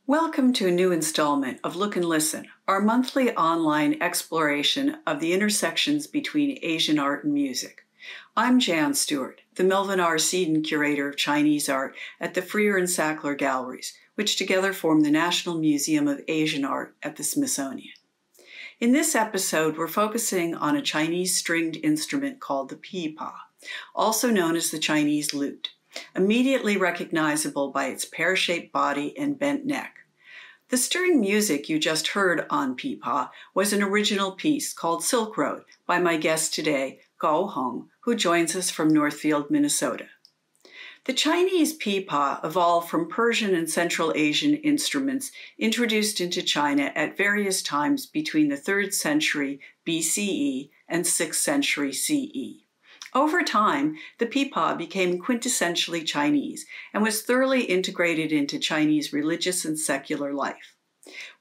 Welcome to a new installment of Look and Listen, our monthly online exploration of the intersections between Asian art and music. I'm Jan Stuart, the Melvin R. Seaton Curator of Chinese Art at the Freer and Sackler Galleries, which together form the National Museum of Asian Art at the Smithsonian. In this episode, we're focusing on a Chinese stringed instrument called the pipa, also known as the Chinese lute, immediately recognizable by its pear-shaped body and bent neck. The string music you just heard on pipa was an original piece called Silk Road by my guest today, Gao Hong, who joins us from Northfield, Minnesota. The Chinese pipa evolved from Persian and Central Asian instruments introduced into China at various times between the 3rd century BCE and 6th century CE. Over time, the pipa became quintessentially Chinese and was thoroughly integrated into Chinese religious and secular life.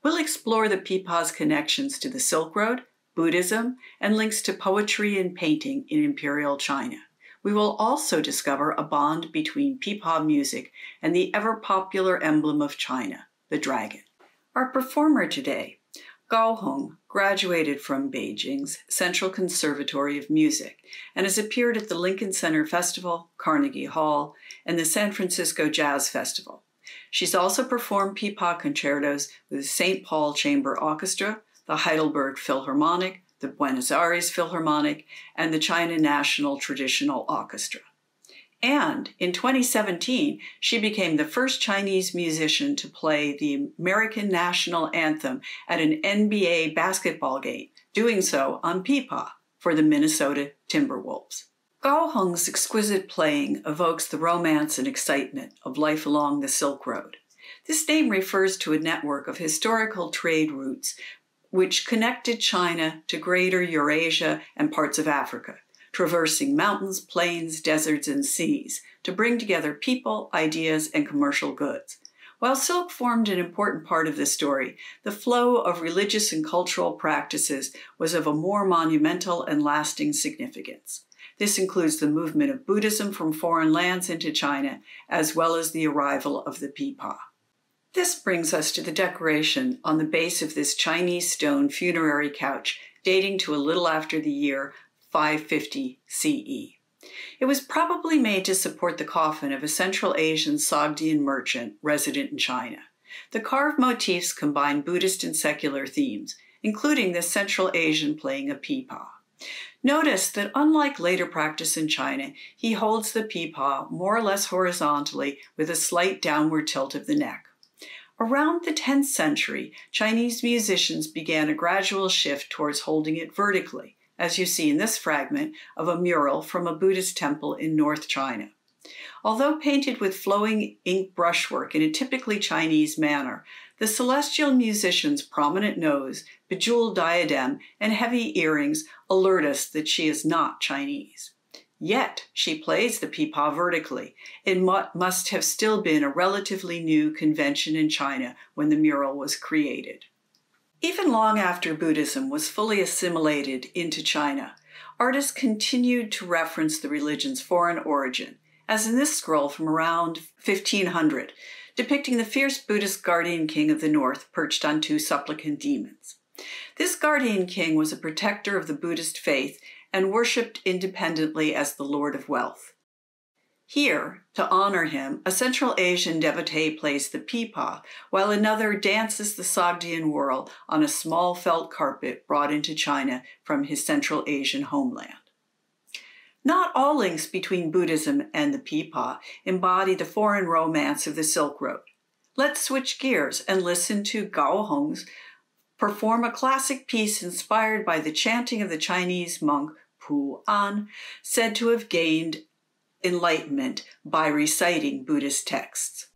We'll explore the pipa's connections to the Silk Road, Buddhism, and links to poetry and painting in Imperial China. We will also discover a bond between pipa music and the ever-popular emblem of China, the dragon. Our performer today, Gao Hong, graduated from Beijing's Central Conservatory of Music and has appeared at the Lincoln Center Festival, Carnegie Hall, and the San Francisco Jazz Festival. She's also performed pipa concertos with the Saint Paul Chamber Orchestra, the Heidelberg Philharmonic, the Buenos Aires Philharmonic, and the China National Traditional Orchestra. And in 2017, she became the first Chinese musician to play the American National Anthem at an NBA basketball game, doing so on pipa for the Minnesota Timberwolves. Gao Hong's exquisite playing evokes the romance and excitement of life along the Silk Road. This name refers to a network of historical trade routes which connected China to greater Eurasia and parts of Africa, traversing mountains, plains, deserts, and seas to bring together people, ideas, and commercial goods. While silk formed an important part of the story, the flow of religious and cultural practices was of a more monumental and lasting significance. This includes the movement of Buddhism from foreign lands into China, as well as the arrival of the pipa. This brings us to the decoration on the base of this Chinese stone funerary couch dating to a little after the year 550 CE. It was probably made to support the coffin of a Central Asian Sogdian merchant resident in China. The carved motifs combine Buddhist and secular themes, including the Central Asian playing a pipa. Notice that unlike later practice in China, he holds the pipa more or less horizontally with a slight downward tilt of the neck. Around the 10th century, Chinese musicians began a gradual shift towards holding it vertically, as you see in this fragment of a mural from a Buddhist temple in North China. Although painted with flowing ink brushwork in a typically Chinese manner, the celestial musician's prominent nose, bejeweled diadem, and heavy earrings alert us that she is not Chinese. Yet, she plays the pipa vertically. It must have still been a relatively new convention in China when the mural was created. Even long after Buddhism was fully assimilated into China, artists continued to reference the religion's foreign origin, as in this scroll from around 1500, depicting the fierce Buddhist guardian king of the north perched on 2 supplicant demons. This guardian king was a protector of the Buddhist faith and worshipped independently as the Lord of Wealth. Here, to honor him, a Central Asian devotee plays the pipa, while another dances the Sogdian whirl on a small felt carpet brought into China from his Central Asian homeland. Not all links between Buddhism and the pipa embody the foreign romance of the Silk Road. Let's switch gears and listen to Gao Hong's perform a classic piece inspired by the chanting of the Chinese monk Pu An, said to have gained enlightenment by reciting Buddhist texts.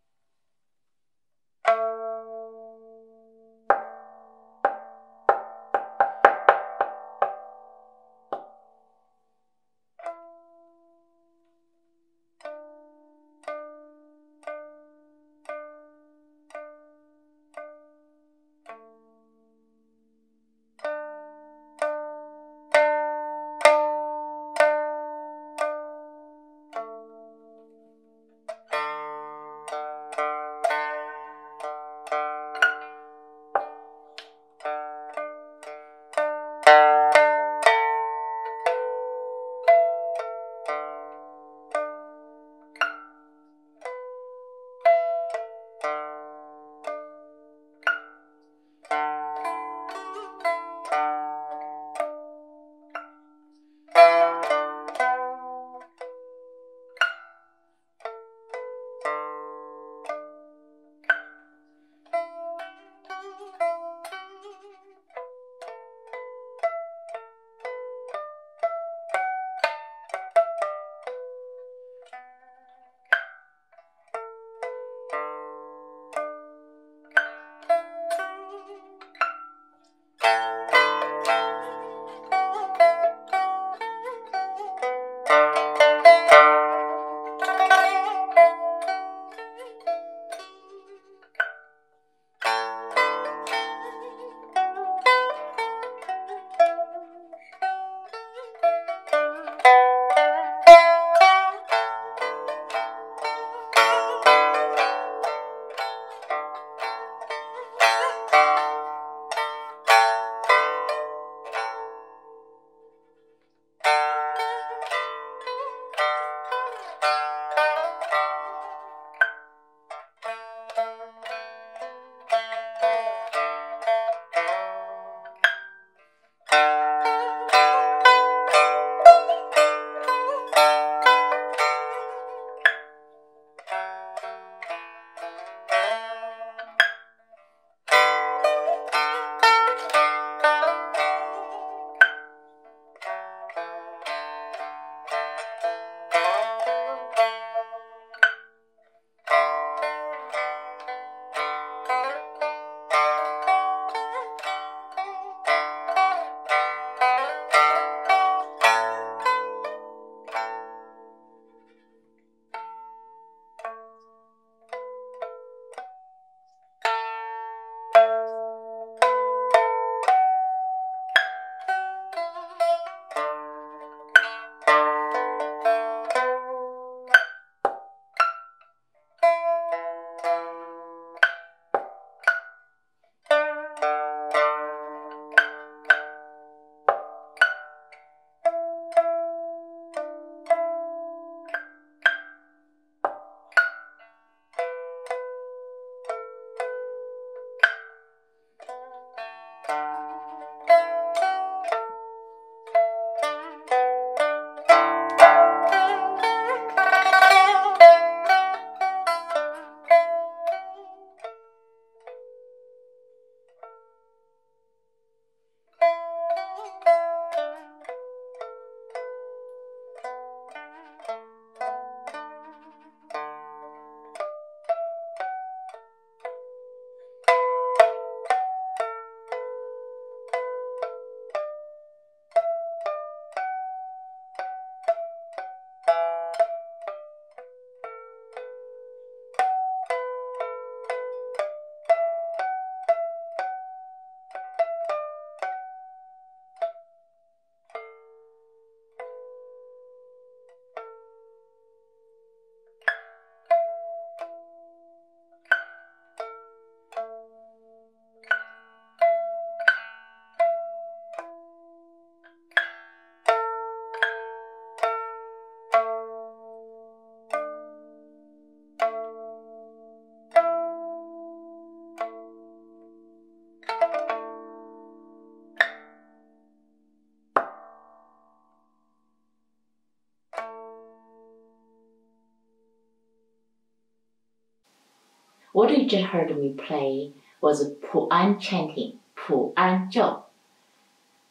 What you just heard me play was Pu An chanting, Pu An Zhou.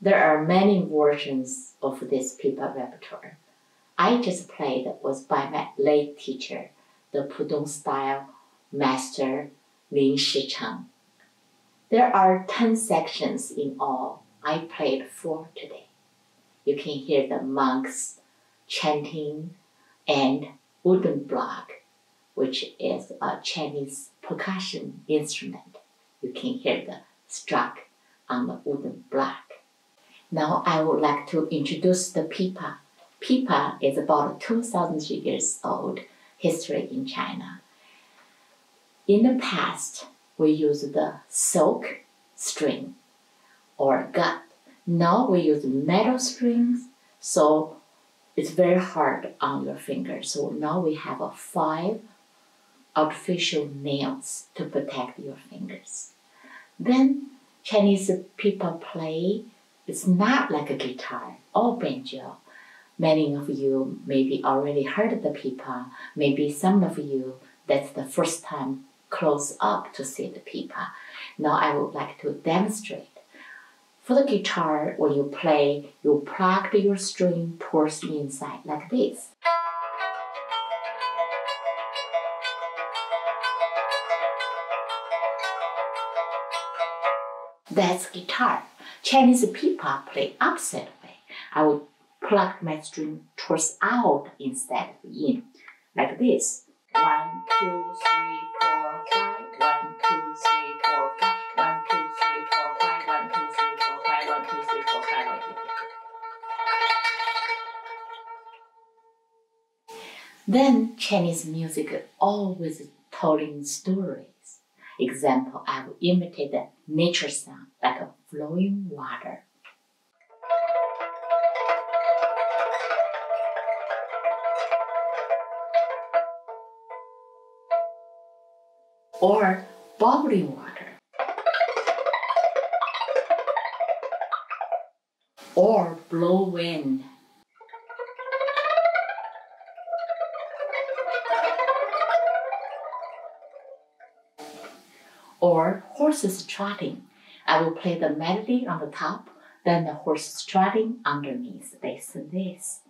There are many versions of this pipa repertoire. I just played was by my late teacher, the Pudong style master Lin Shicheng. There are 10 sections in all. I played 4 today. You can hear the monks chanting and wooden block, which is a Chinese percussion instrument. You can hear the struck on the wooden block. Now I would like to introduce the pipa. Pipa is about 2,000 years old history in China. In the past, we used the silk string or gut. Now we use metal strings, so it's very hard on your fingers. So now we have 5 artificial nails to protect your fingers. Then Chinese pipa play, it's not like a guitar or banjo. Many of you maybe already heard of the pipa. Maybe some of you, that's the first time close up to see the pipa. Now I would like to demonstrate. For the guitar, when you play, you plug your string towards the inside like this. That's guitar. Chinese pipa play opposite way. I would plug my string towards out instead of in, like this. 1, 2, 3, 4, 5. 1, 2, 3, 4, 5. 1, 2, 3, 4, 5. 1, 2, 3, 4, 5. 1, 2, 3, 4, 5. 1, 2, 3, 4. Then Chinese music always telling stories. Example, I will imitate the nature sound like a flowing water. Or bubbling water. Or blow wind. Or horses trotting. I will play the melody on the top, then the horses trotting underneath. Listen this.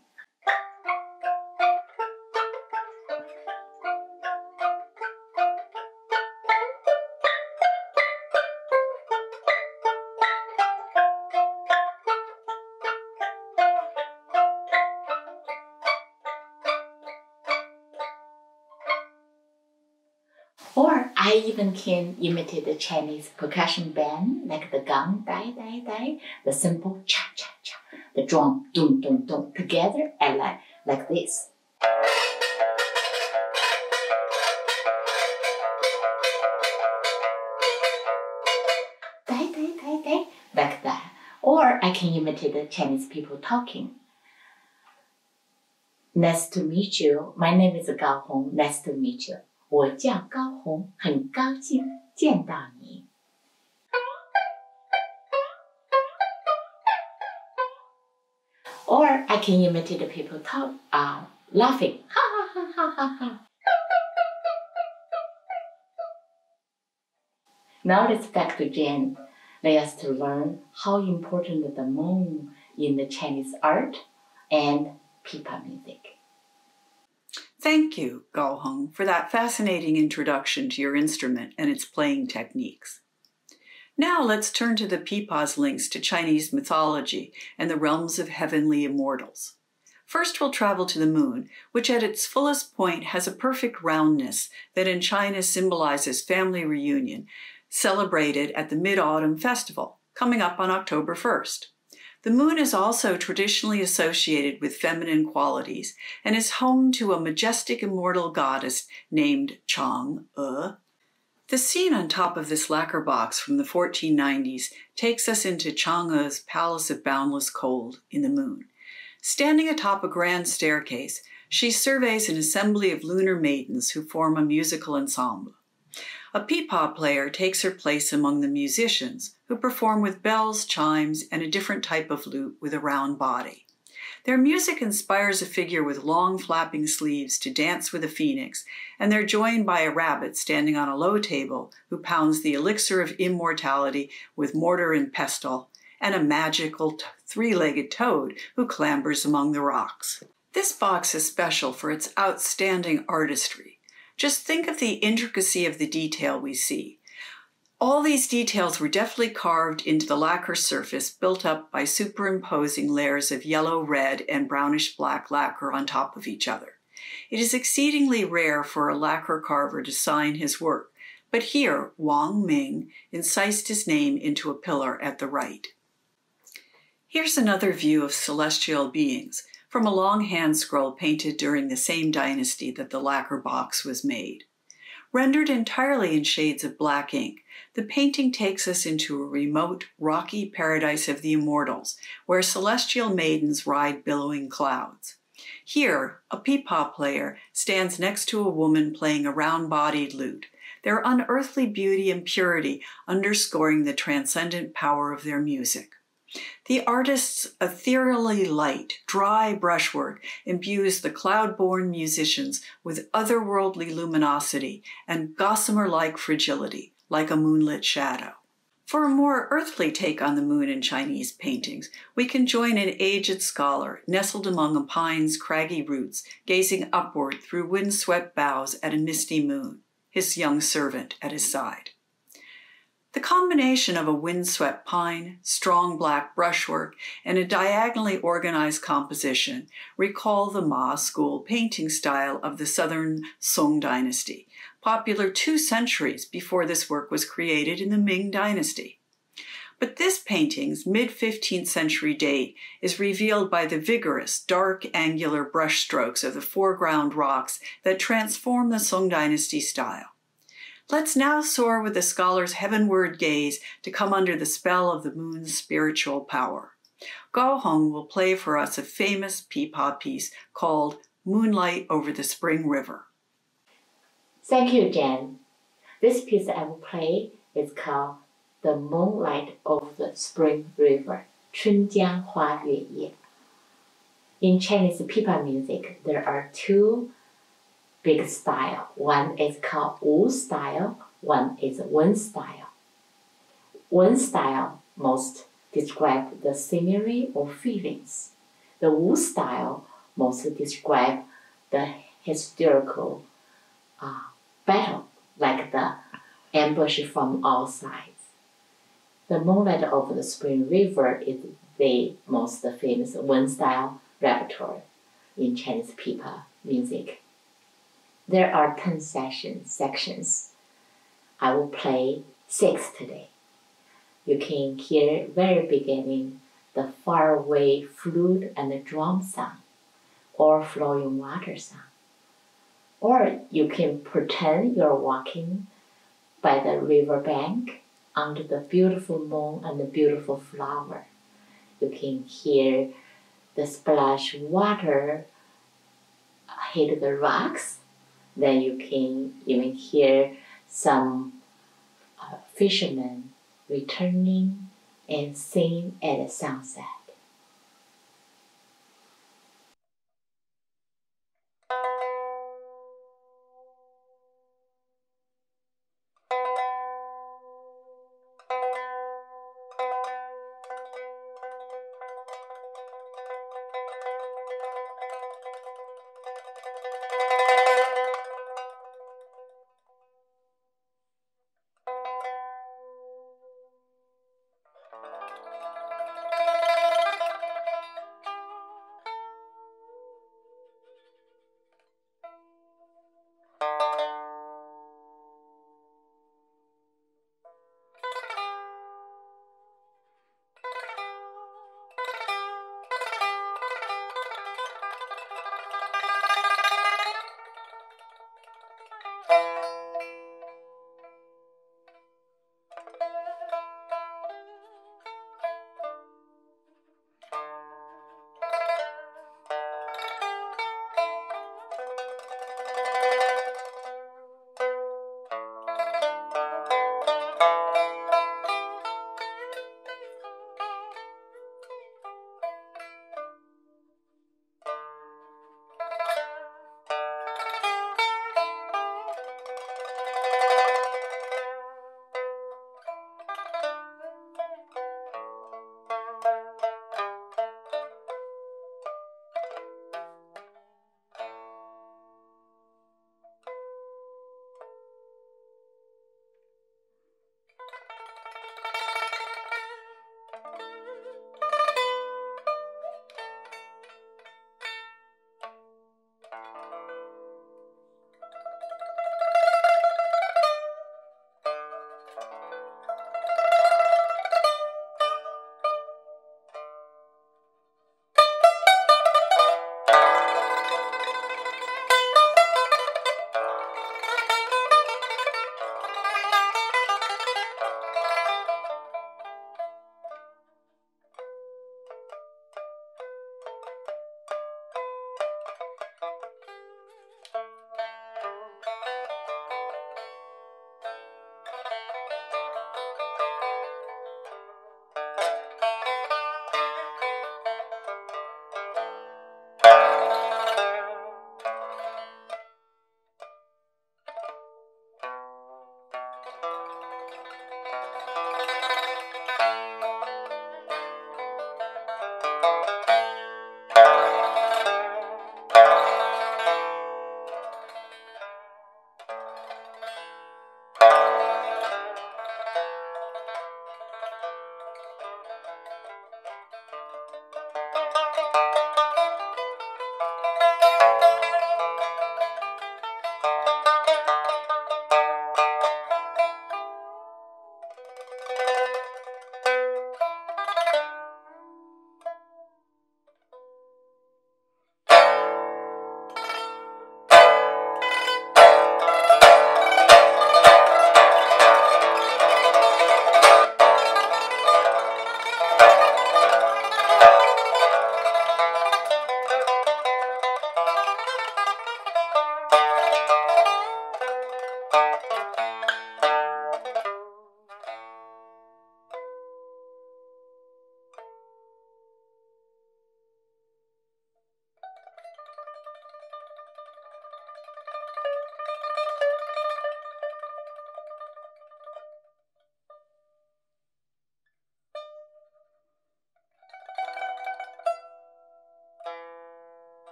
Or I even can imitate the Chinese percussion band, like the gong, dai, dai, dai, the simple cha, cha, cha, the drum, dum, dum, dum, together, and like this. Dai, dai, dai, dai, like that. Or I can imitate the Chinese people talking. Nice to meet you. My name is Gao Hong. Nice to meet you. 我叫高红，很高兴见到你。Or I can imitate the people laughing. Ha ha ha ha ha ha. Now let's back to Jan. Let us to learn how important the moon in the Chinese art and pipa music. Thank you, Gao Hong, for that fascinating introduction to your instrument and its playing techniques. Now let's turn to the pipa's links to Chinese mythology and the realms of heavenly immortals. First, we'll travel to the moon, which at its fullest point has a perfect roundness that in China symbolizes family reunion, celebrated at the Mid-Autumn Festival, coming up on October 1st. The moon is also traditionally associated with feminine qualities and is home to a majestic immortal goddess named Chang'e. The scene on top of this lacquer box from the 1490s takes us into Chang'e's Palace of Boundless Cold in the moon. Standing atop a grand staircase, she surveys an assembly of lunar maidens who form a musical ensemble. A pipa player takes her place among the musicians, who perform with bells, chimes, and a different type of lute with a round body. Their music inspires a figure with long flapping sleeves to dance with a phoenix, and they're joined by a rabbit standing on a low table who pounds the elixir of immortality with mortar and pestle, and a magical three-legged toad who clambers among the rocks. This box is special for its outstanding artistry. Just think of the intricacy of the detail we see. All these details were deftly carved into the lacquer surface built up by superimposing layers of yellow, red, and brownish-black lacquer on top of each other. It is exceedingly rare for a lacquer carver to sign his work, but here Wang Ming incised his name into a pillar at the right. Here's another view of celestial beings from a long hand scroll painted during the same dynasty that the lacquer box was made. Rendered entirely in shades of black ink, the painting takes us into a remote, rocky paradise of the immortals, where celestial maidens ride billowing clouds. Here, a pipa player stands next to a woman playing a round-bodied lute, their unearthly beauty and purity underscoring the transcendent power of their music. The artist's ethereally light, dry brushwork imbues the cloud-born musicians with otherworldly luminosity and gossamer-like fragility, like a moonlit shadow. For a more earthly take on the moon in Chinese paintings, we can join an aged scholar nestled among a pine's craggy roots, gazing upward through wind-swept boughs at a misty moon, his young servant at his side. The combination of a windswept pine, strong black brushwork, and a diagonally organized composition recall the Ma school painting style of the southern Song dynasty, popular 2 centuries before this work was created in the Ming dynasty. But this painting's mid-15th century date is revealed by the vigorous, dark, angular brushstrokes of the foreground rocks that transform the Song dynasty style. Let's now soar with the scholar's heavenward gaze to come under the spell of the moon's spiritual power. Gao Hong will play for us a famous pipa piece called Moonlight Over the Spring River. Thank you, Jan. This piece I will play is called The Moonlight Over the Spring River, 春江花月夜. In Chinese pipa music, there are 2 big style. One is called Wu style, one is Wen style. Wen style most describe the scenery or feelings. The Wu style most describe the historical battle, like the ambush from all sides. The Moonlight Over the Spring River is the most famous Wen style repertoire in Chinese pipa music. There are 10 sections. I will play 6 today. You can hear very beginning the faraway flute and the drum sound, or flowing water sound. Or you can pretend you're walking by the river bank under the beautiful moon and the beautiful flower. You can hear the splash water hit the rocks. Then you can even hear some fishermen returning and singing at the sunset.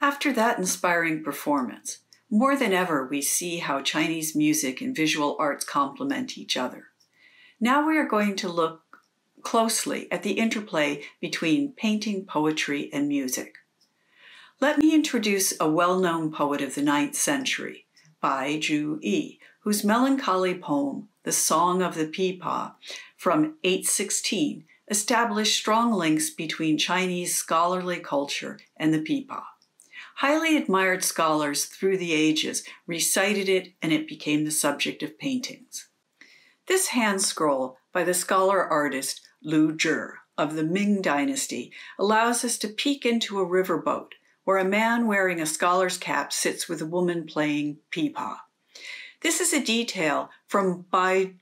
After that inspiring performance, more than ever we see how Chinese music and visual arts complement each other. Now we are going to look closely at the interplay between painting, poetry, and music. Let me introduce a well-known poet of the 9th century, Bai Zhu-yi, whose melancholy poem, The Song of the Pipa, from 816, established strong links between Chinese scholarly culture and the pipa. Highly admired scholars through the ages recited it, and it became the subject of paintings. This hand scroll by the scholar-artist Lu Zhi of the Ming Dynasty allows us to peek into a riverboat where a man wearing a scholar's cap sits with a woman playing pipa. This is a detail from Bai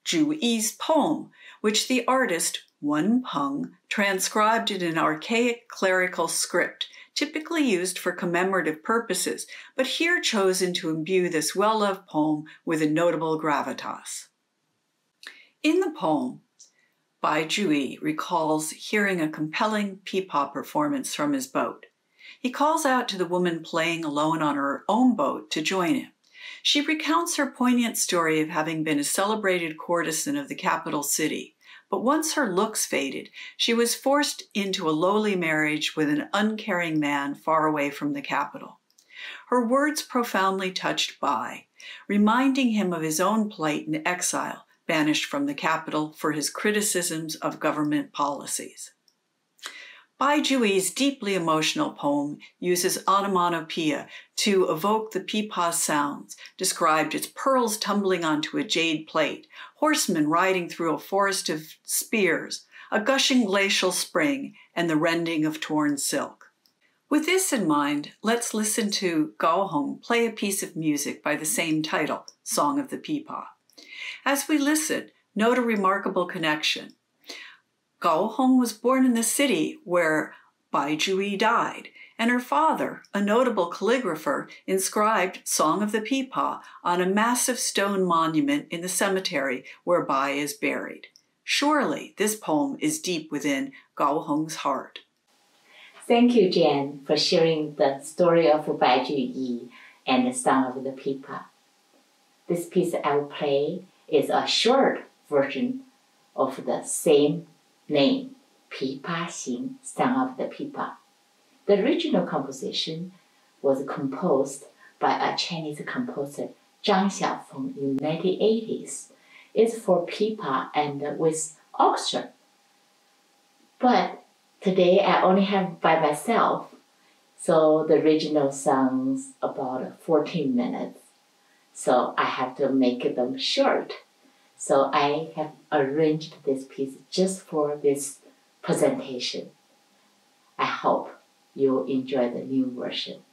Zhu-yi's poem, which the artist Wen Peng transcribed in an archaic clerical script typically used for commemorative purposes, but here chosen to imbue this well-loved poem with a notable gravitas. In the poem, Bai Zhu-yi recalls hearing a compelling pipa performance from his boat. He calls out to the woman playing alone on her own boat to join him. She recounts her poignant story of having been a celebrated courtesan of the capital city, but once her looks faded, she was forced into a lowly marriage with an uncaring man far away from the capital. Her words profoundly touched Bai, reminding him of his own plight in exile, banished from the capital for his criticisms of government policies. Bai Jui's deeply emotional poem uses onomatopoeia to evoke the pipa sounds, described as pearls tumbling onto a jade plate, horsemen riding through a forest of spears, a gushing glacial spring, and the rending of torn silk. With this in mind, let's listen to Gao Hong play a piece of music by the same title, Song of the Pipa. As we listen, note a remarkable connection. Gao Hong was born in the city where Bai Jui died, and her father, a notable calligrapher, inscribed Song of the Pipa on a massive stone monument in the cemetery where Bai is buried. Surely this poem is deep within Gao Hong's heart. Thank you, Jan, for sharing the story of Bai Jui and the Song of the Pipa. This piece I will play is a short version of the same name, Pipa Xing, Song of the Pipa. The original composition was composed by a Chinese composer, Zhang Xiaofeng, in the 1980s. It's for pipa and with orchestra. But today I only have by myself, so the original song's about 14 minutes. So I have to make them short. So I have arranged this piece just for this presentation. I hope you enjoy the new version.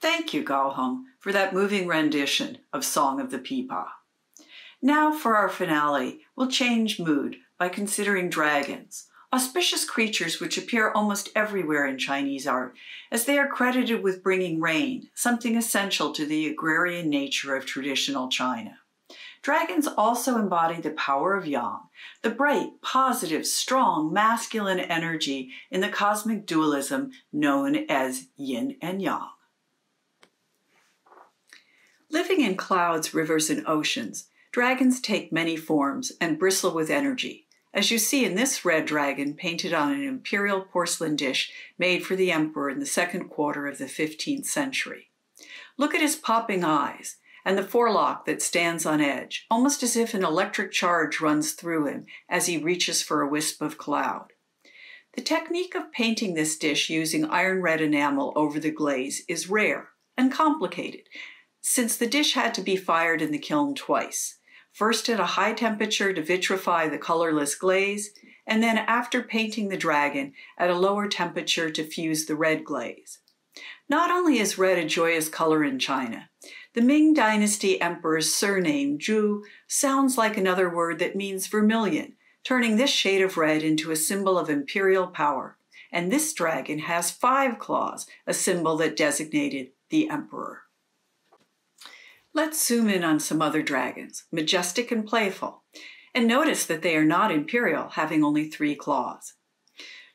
Thank you, Gao Hong, for that moving rendition of Song of the Pipa. Now for our finale, we'll change mood by considering dragons, auspicious creatures which appear almost everywhere in Chinese art, as they are credited with bringing rain, something essential to the agrarian nature of traditional China. Dragons also embody the power of yang, the bright, positive, strong, masculine energy in the cosmic dualism known as yin and yang. Living in clouds, rivers, and oceans, dragons take many forms and bristle with energy, as you see in this red dragon painted on an imperial porcelain dish made for the emperor in the second quarter of the 15th century. Look at his popping eyes and the forelock that stands on edge, almost as if an electric charge runs through him as he reaches for a wisp of cloud. The technique of painting this dish using iron red enamel over the glaze is rare and complicated, since the dish had to be fired in the kiln twice, first at a high temperature to vitrify the colorless glaze, and then after painting the dragon at a lower temperature to fuse the red glaze. Not only is red a joyous color in China, the Ming Dynasty emperor's surname, Zhu, sounds like another word that means vermilion, turning this shade of red into a symbol of imperial power. And this dragon has 5 claws, a symbol that designated the emperor. Let's zoom in on some other dragons, majestic and playful, and notice that they are not imperial, having only 3 claws.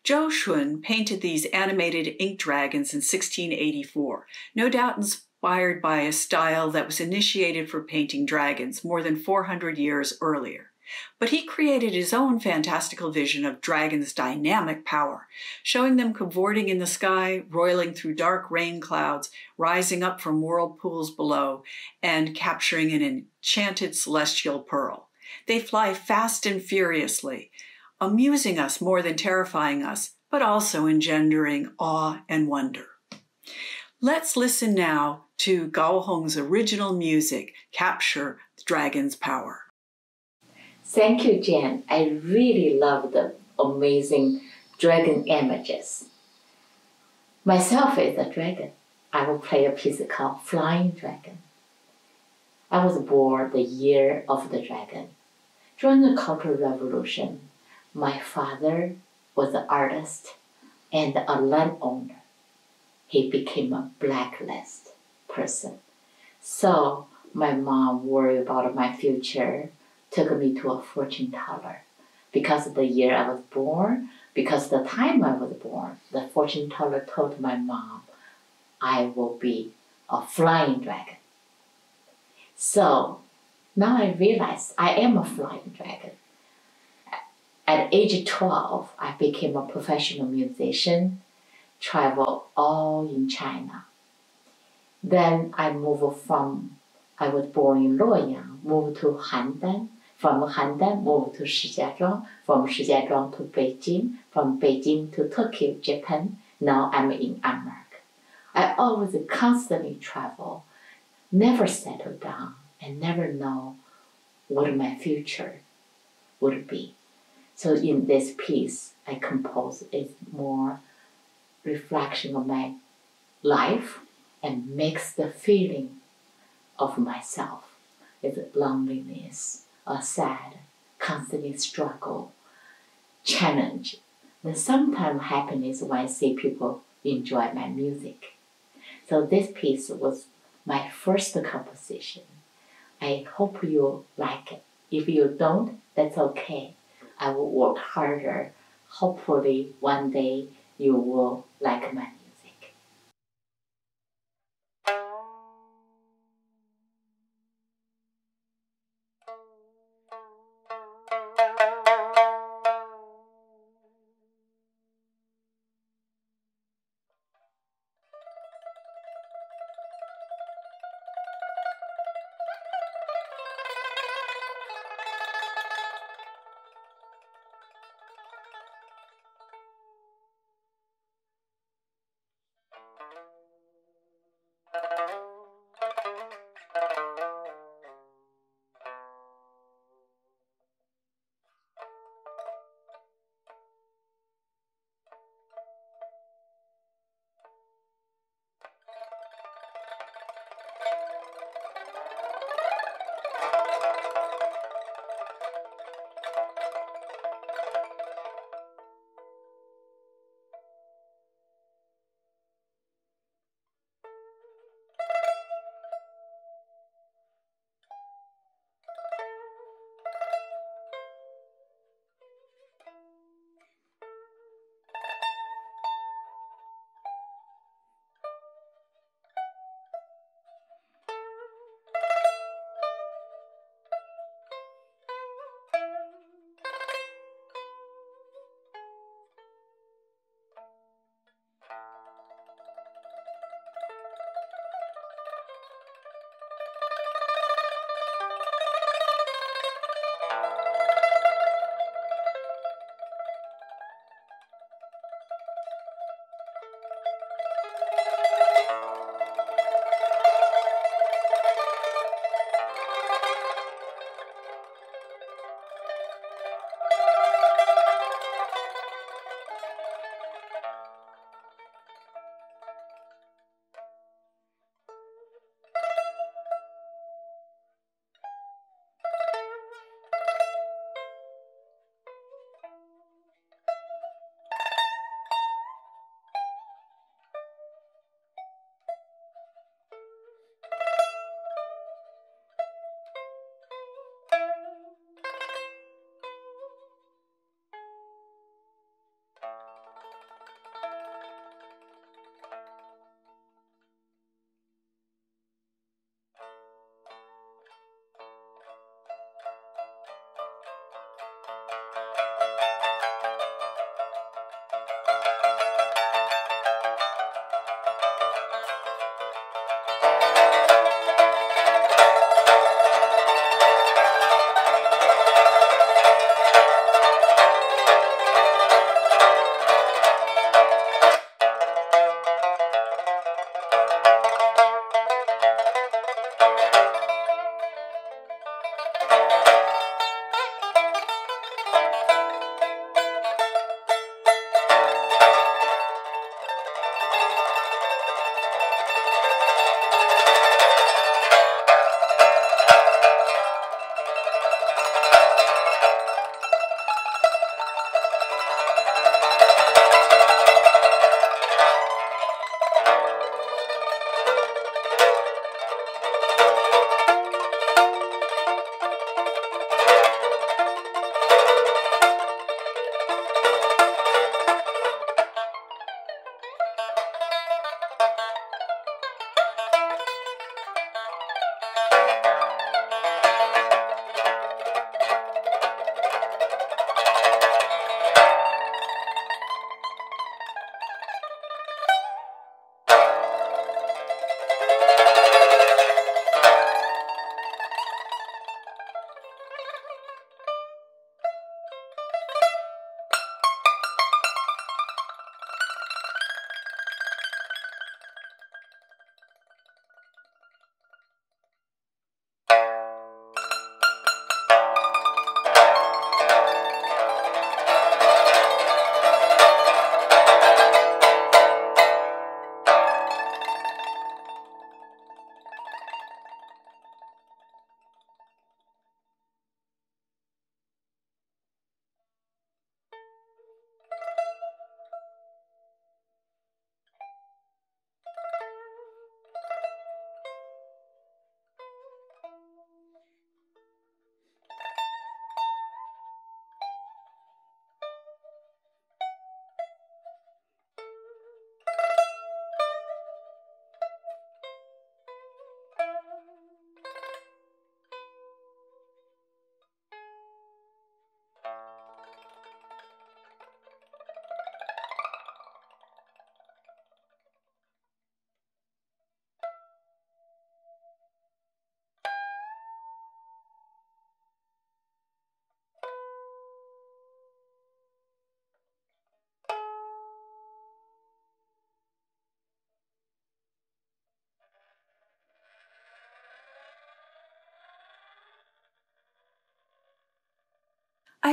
Zhou Xun painted these animated ink dragons in 1684, no doubt inspired by a style that was initiated for painting dragons more than 400 years earlier. But he created his own fantastical vision of dragons' dynamic power, showing them cavorting in the sky, roiling through dark rain clouds, rising up from whirlpools below, and capturing an enchanted celestial pearl. They fly fast and furiously, amusing us more than terrifying us, but also engendering awe and wonder. Let's listen now to Gao Hong's original music, Capture the Dragon's Power. Thank you, Jan. I really love the amazing dragon images. Myself is a dragon. I will play a piece called Flying Dragon. I was born the year of the dragon. During the Cultural Revolution, my father was an artist and a landowner. He became a blacklist person. So my mom worried about my future, took me to a fortune teller. Because of the year I was born, because of the time I was born, the fortune teller told my mom, I will be a flying dragon. So now I realize I am a flying dragon. At age 12, I became a professional musician, traveled all in China. Then I was born in Luoyang, moved to Handan, from Handan moved to Shijiazhuang, from Shijiazhuang to Beijing, from Beijing to Tokyo, Japan. Now I'm in America. I always constantly travel, never settle down, and never know what my future would be. So in this piece I compose is more reflection of my life and makes the feeling of myself. It's loneliness, a sad, constantly struggle, challenge. Then sometimes happiness when I see people enjoy my music. So this piece was my first composition. I hope you like it. If you don't, that's okay. I will work harder. Hopefully one day you will like my music.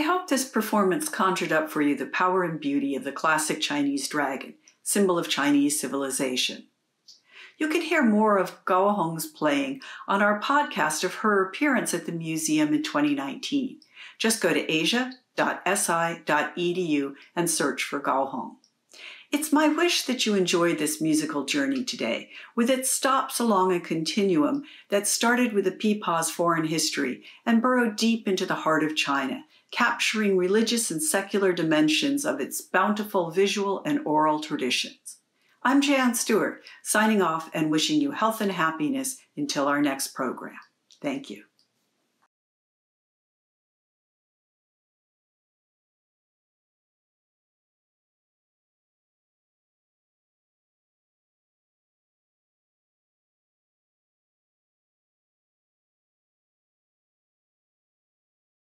I hope this performance conjured up for you the power and beauty of the classic Chinese dragon, symbol of Chinese civilization. You can hear more of Gao Hong's playing on our podcast of her appearance at the museum in 2019. Just go to asia.si.edu and search for Gao Hong. It's my wish that you enjoyed this musical journey today, with its stops along a continuum that started with the pipa's foreign history and burrowed deep into the heart of China, capturing religious and secular dimensions of its bountiful visual and oral traditions. I'm Jan Stuart, signing off and wishing you health and happiness until our next program. Thank you.